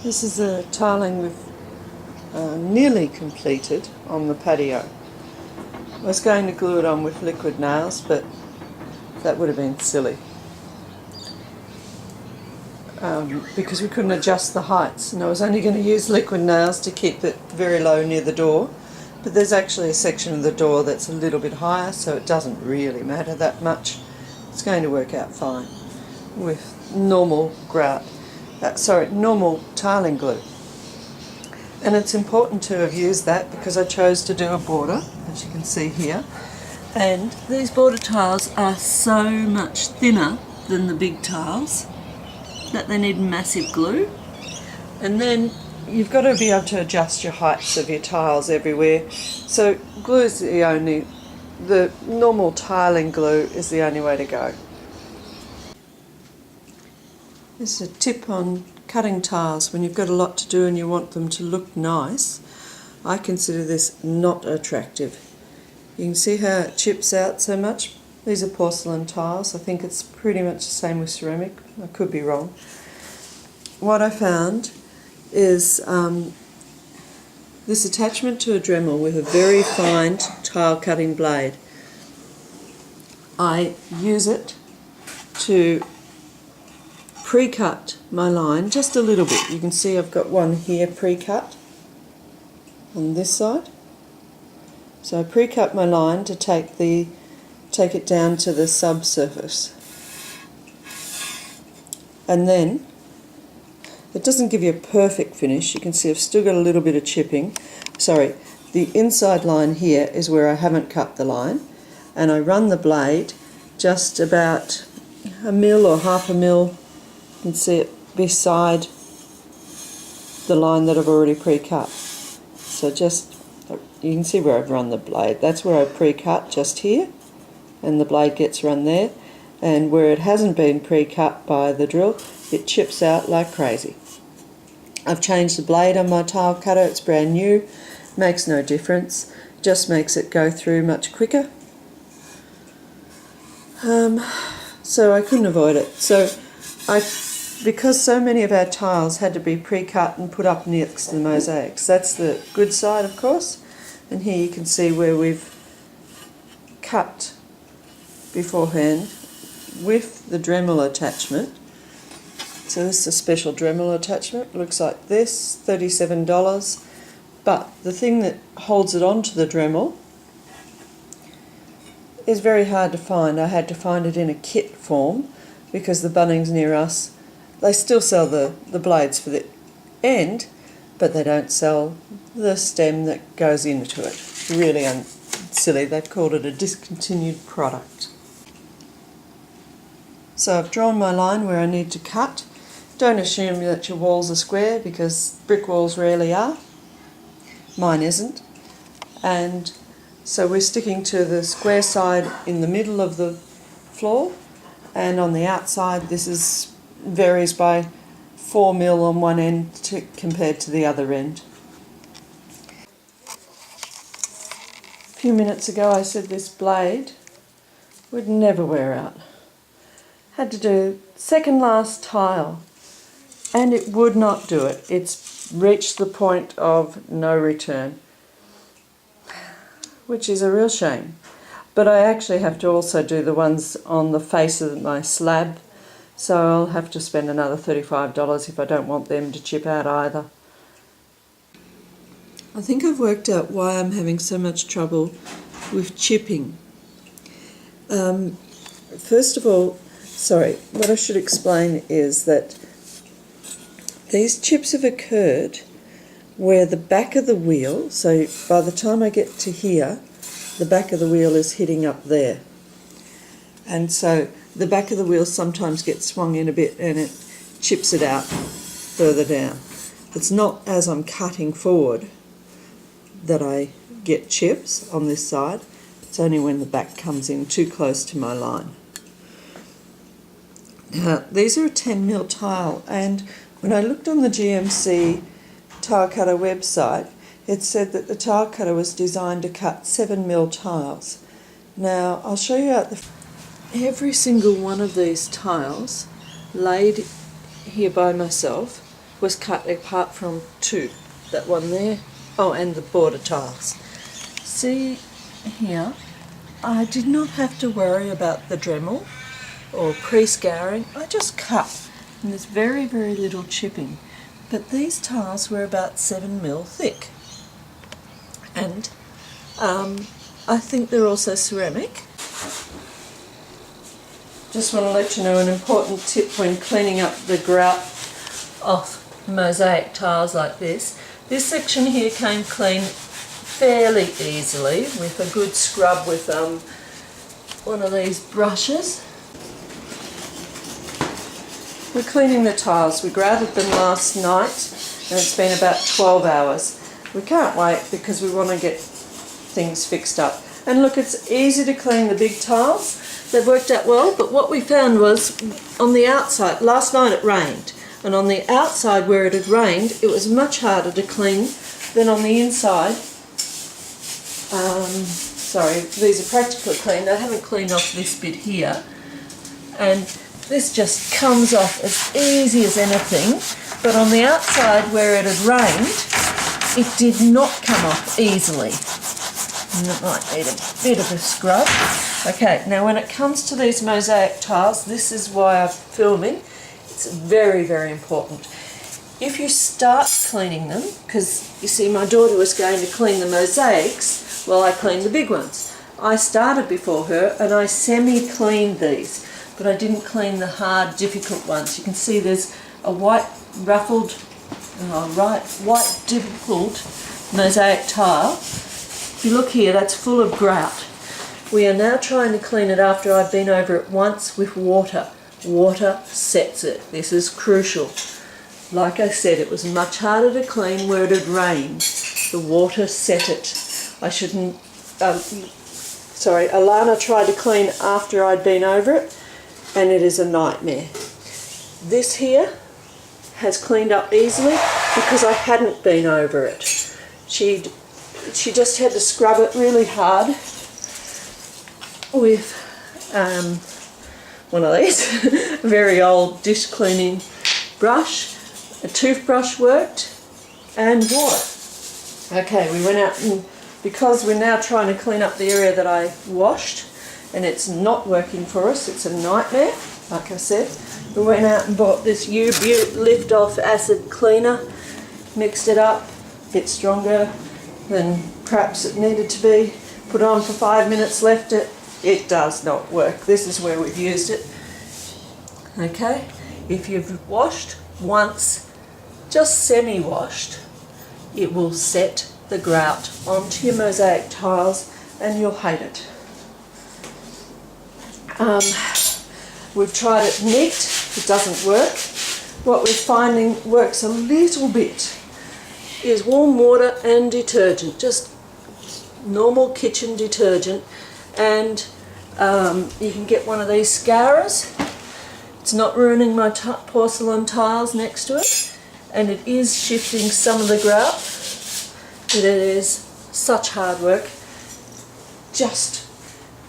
This is a tiling we've nearly completed on the patio. I was going to glue it on with liquid nails, but that would have been silly because we couldn't adjust the heights, and I was only going to use liquid nails to keep it very low near the door. But there's actually a section of the door that's a little bit higher, so it doesn't really matter that much. It's going to work out fine with normal normal tiling glue. And it's important to have used that because I chose to do a border, as you can see here. And these border tiles are so much thinner than the big tiles that they need massive glue. And then you've got to be able to adjust your heights of your tiles everywhere. So glue is the normal tiling glue is the only way to go. This is a tip on cutting tiles when you've got a lot to do and you want them to look nice. I consider this not attractive. You can see how it chips out so much. These are porcelain tiles. I think it's pretty much the same with ceramic. I could be wrong. What I found is this attachment to a Dremel with a very fine tile cutting blade. I use it to pre-cut my line just a little bit. You can see I've got one here pre-cut on this side. So I pre-cut my line to take it down to the subsurface. And then it doesn't give you a perfect finish. You can see I've still got a little bit of chipping. Sorry, the inside line here is where I haven't cut the line, and I run the blade just about a mil or half a mil. You can see it beside the line that I've already pre-cut. So you can see where I've run the blade. That's where I pre-cut, just here, and the blade gets run there. And where it hasn't been pre-cut by the drill, it chips out like crazy. I've changed the blade on my tile cutter. It's brand new. Makes no difference. Just makes it go through much quicker. So I couldn't avoid it. So because so many of our tiles had to be pre-cut and put up next to the mosaics. That's the good side, of course. And here you can see where we've cut beforehand with the Dremel attachment. So this is a special Dremel attachment. It looks like this, $37. But the thing that holds it onto the Dremel is very hard to find. I had to find it in a kit form because the Bunnings near us, they still sell the blades for the end, but they don't sell the stem that goes into it. Really silly. They've called it a discontinued product. So I've drawn my line where I need to cut. Don't assume that your walls are square because brick walls rarely are. Mine isn't. And so we're sticking to the square side in the middle of the floor, and on the outside this varies by 4 mil on one end compared to the other end. A few minutes ago I said this blade would never wear out. Had to do second last tile and it would not do it. It's reached the point of no return, which is a real shame. But I actually have to also do the ones on the face of my slab, so I'll have to spend another $35 if I don't want them to chip out either. I think I've worked out why I'm having so much trouble with chipping. First of all, what I should explain is that these chips have occurred where the back of the wheel, so by the time I get to here, the back of the wheel is hitting up there. And so the back of the wheel sometimes gets swung in a bit and it chips it out further down. It's not as I'm cutting forward that I get chips on this side. It's only when the back comes in too close to my line. Now, these are a 10 mil tile, and when I looked on the GMC tile cutter website, it said that the tile cutter was designed to cut 7 mil tiles. Now, I'll show you out every single one of these tiles laid here by myself was cut apart from two. That one there, oh, and the border tiles. See here, I did not have to worry about the Dremel or pre-scouring. I just cut, and there's very, very little chipping. But these tiles were about 7 mil thick, and I think they're also ceramic. Just want to let you know an important tip when cleaning up the grout off mosaic tiles like this. This section here came clean fairly easily with a good scrub with one of these brushes. We're cleaning the tiles. We grouted them last night and it's been about 12 hours. We can't wait because we want to get things fixed up. And look, it's easy to clean the big tiles. They've worked out well, but what we found was on the outside, last night it rained, and on the outside where it had rained, it was much harder to clean than on the inside. Sorry, these are practically cleaned. I haven't cleaned off this bit here, and this just comes off as easy as anything, but on the outside where it had rained, it did not come off easily. And it might need a bit of a scrub. Okay, now when it comes to these mosaic tiles, this is why I'm filming. It's very, very important. If you start cleaning them, because you see my daughter was going to clean the mosaics while I cleaned the big ones. I started before her and I semi-cleaned these, but I didn't clean the hard, difficult ones. You can see there's a white ruffled, white difficult mosaic tile. If you look here, that's full of grout. We are now trying to clean it after I've been over it once with water. Water sets it. This is crucial. Like I said, it was much harder to clean where it had rained. The water set it. I shouldn't... Alana tried to clean after I'd been over it, and it is a nightmare. This here has cleaned up easily because I hadn't been over it. She just had to scrub it really hard with one of these, a very old dish cleaning brush. A toothbrush worked, and water. Okay, we went out, and because we're now trying to clean up the area that I washed, and it's not working for us, it's a nightmare, like I said, we went out and bought this U-Butte lift-off acid cleaner, mixed it up, a bit stronger than perhaps it needed to be, put on for 5 minutes, left it. It does not work. This is where we've used it. Okay, if you've washed once, just semi-washed, it will set the grout onto your mosaic tiles and you'll hate it. We've tried it neat, it doesn't work. What we're finding works a little bit is warm water and detergent, just normal kitchen detergent, and you can get one of these scourers. It's not ruining my porcelain tiles next to it, and it is shifting some of the grout, but it is such hard work. Just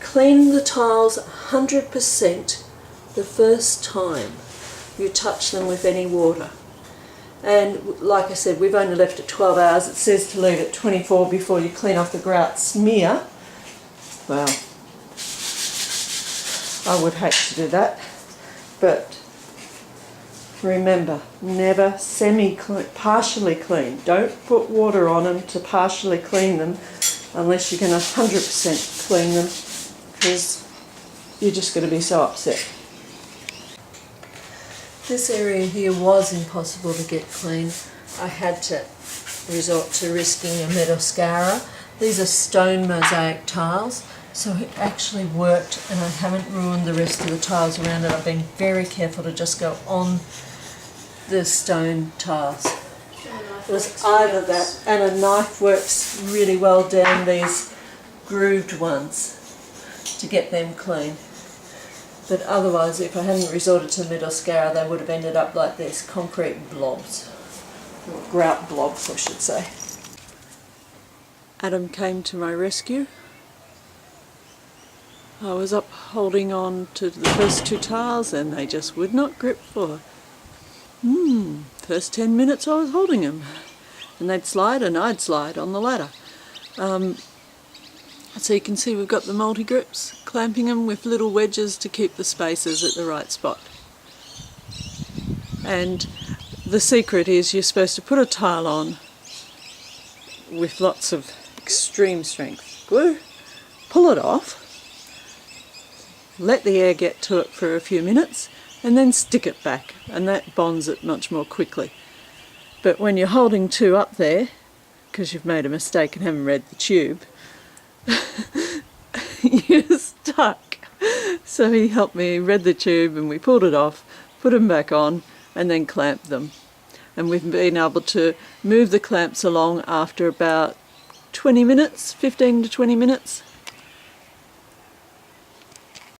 clean the tiles 100% the first time you touch them with any water. And like I said, we've only left it 12 hours. It says to leave it 24 before you clean off the grout smear. Well, I would hate to do that, but remember, never semi-clean, partially clean. Don't put water on them to partially clean them unless you're going to 100% clean them, because you're just going to be so upset. This area here was impossible to get clean. I had to resort to risking a metal scourer. These are stone mosaic tiles, so it actually worked, and I haven't ruined the rest of the tiles around it. I've been very careful to just go on the stone tiles. It was either that, and a knife works really well down these grooved ones to get them clean. But otherwise, if I hadn't resorted to the metal scourer, they would have ended up like this, concrete blobs, or grout blobs I should say. Adam came to my rescue. I was up holding on to the first two tiles and they just would not grip for first 10 minutes I was holding them. And they'd slide and I'd slide on the ladder. So you can see we've got the multi-grips, clamping them with little wedges to keep the spacers at the right spot. And the secret is you're supposed to put a tile on with lots of extreme strength glue, pull it off, let the air get to it for a few minutes, and then stick it back, and that bonds it much more quickly. But when you're holding two up there, because you've made a mistake and haven't read the tube, you're stuck. So he helped me, read the tube, and we pulled it off, put them back on, and then clamped them. And we've been able to move the clamps along after about 20 minutes, 15 to 20 minutes.